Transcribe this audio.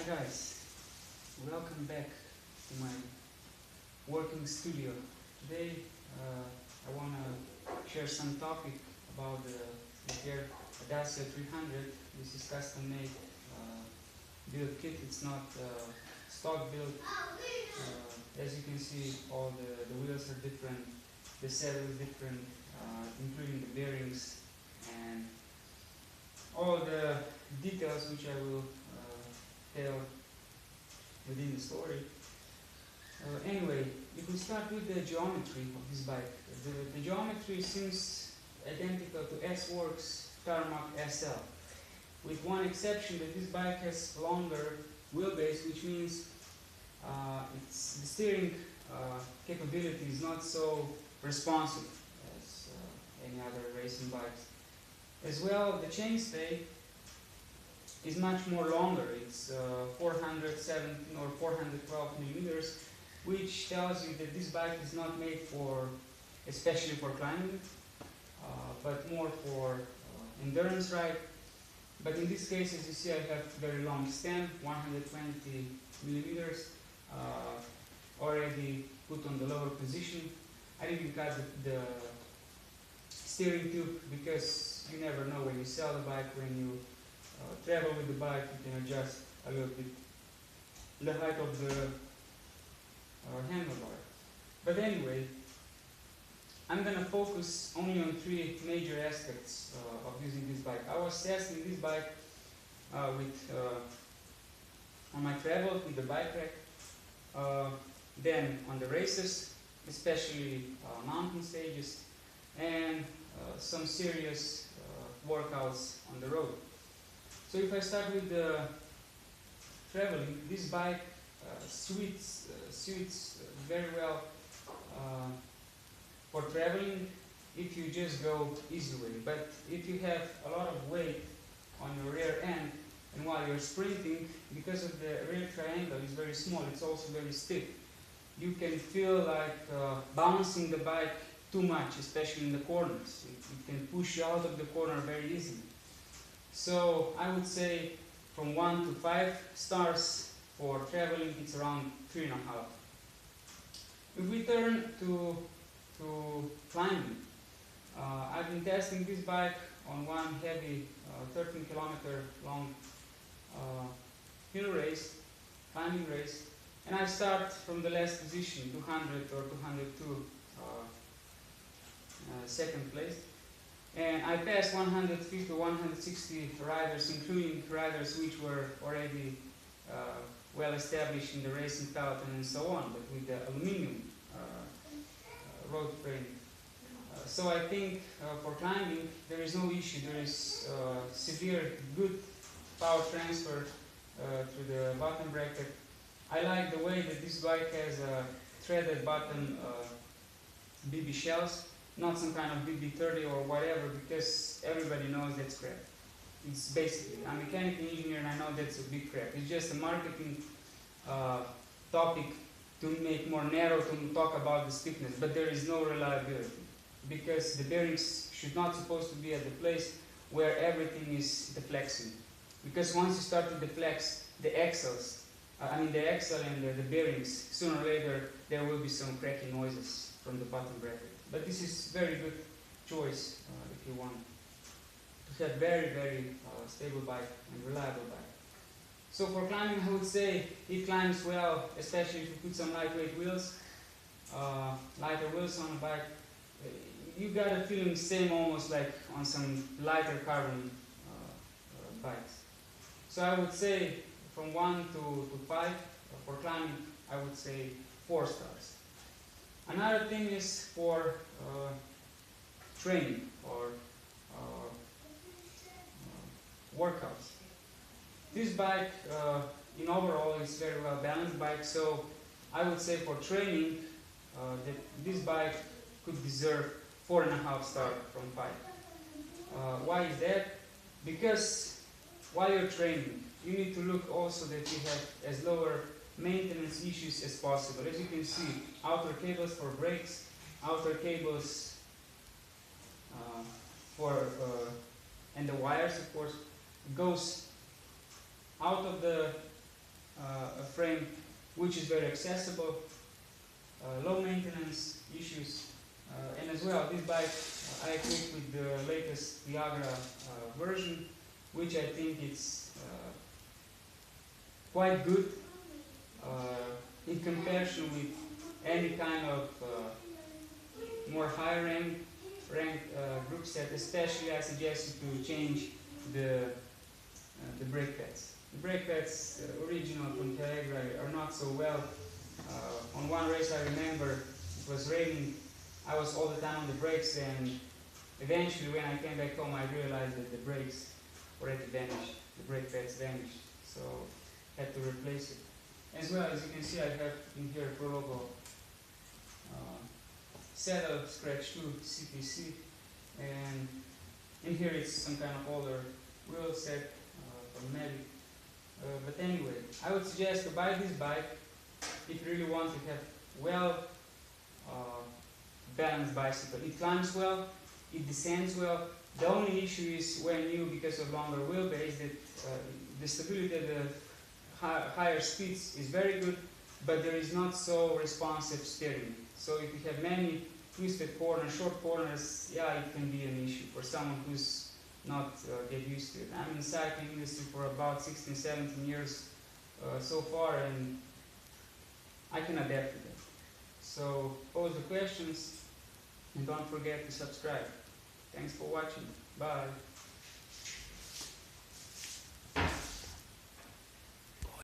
guys, welcome back to my working studio. Today I want to share some topic about the lapierre audacio 300. This is custom made build kit. It's not stock build. As you can see, all the wheels are different, the saddle is different, including the bearings and all the details which I will tell within the story. Anyway, if we start with the geometry of this bike, the geometry seems identical to S-Works Tarmac SL, with one exception that this bike has longer wheelbase, which means the steering capability is not so responsive as any other racing bikes. As well, the chainstay is much more longer. It's 417 or 412 millimeters, which tells you that this bike is not made for, especially for climbing, but more for endurance ride. But in this case, as you see, I have very long stem, 120 millimeters, already put on the lower position. I didn't cut the steering tube because you never know when you sell the bike, when you travel with the bike, you can adjust a little bit the height of the handlebar. But anyway, I'm going to focus only on three major aspects of using this bike. I was testing this bike on my travel with the bike rack, then on the races, especially mountain stages, and some serious workouts on the road. So if I start with the traveling, this bike suits very well for traveling if you just go easy way. But if you have a lot of weight on your rear end, and while you're sprinting, because of the rear triangle is very small, it's also very stiff, you can feel like bouncing the bike too much, especially in the corners. It can push you out of the corner very easily. So I would say from 1 to 5 stars for traveling, it's around 3.5. If we turn to climbing, I've been testing this bike on one heavy 13 kilometer long hill race, climbing race, and I start from the last position, 200 or 202 second place. And I passed 150 or 160 riders, including riders which were already well established in the racing peloton and so on, but with the aluminum road frame. So I think for climbing there is no issue. There is severe good power transfer through the bottom bracket. I like the way that this bike has threaded bottom BB shells, not some kind of BB30 or whatever, because everybody knows that's crap. It's basically, I'm a mechanical engineer and I know that's a big crap. It's just a marketing topic to make more narrow, to talk about the stiffness, but there is no reliability, because the bearings should not supposed to be at the place where everything is deflexing. Because once you start to deflex the axles, the axle and the bearings, sooner or later there will be some cracky noises from the bottom bracket. But this is very good choice if you want to have very, very stable bike and reliable bike. So for climbing, I would say it climbs well, especially if you put some lightweight wheels, lighter wheels on a bike. You got a feeling same almost like on some lighter carbon bikes. So I would say from 1 to 5 for climbing, I would say 4 stars. Another thing is for training or workouts. This bike in overall is very well balanced bike, so I would say for training that this bike could deserve 4.5 stars from 5. Why is that? Because while you're training, you need to look also that you have as lower maintenance issues as possible. As you can see, outer cables for brakes, outer cables and the wires, of course, goes out of the a frame which is very accessible, low maintenance issues, and as well this bike I equipped with the latest Viagra version, which I think it's quite good in comparison with any kind of more higher ranked group set. Especially I suggest you to change the brake pads. The brake pads, original from Telegra, are not so well. On one race I remember it was raining, I was all the time on the brakes, and eventually when I came back home I realized that the brakes already vanished, the brake pads vanished, so had to replace it. As well, as you can see, I have in here Pro Logo saddle scratch 2 CPC, and in here it's some kind of older wheel set from Medic. But anyway, I would suggest to buy this bike if you really want to have well balanced bicycle. It climbs well, it descends well. The only issue is when you, because of longer wheelbase, that the stability at the higher speeds is very good, but there is not so responsive steering. So if you have many twisted corners, short corners, yeah, it can be an issue for someone who's not get used to it. I'm in the cycling industry for about 16, 17 years so far, and I can adapt to that. So pose the questions and don't forget to subscribe. Thanks for watching. Bye.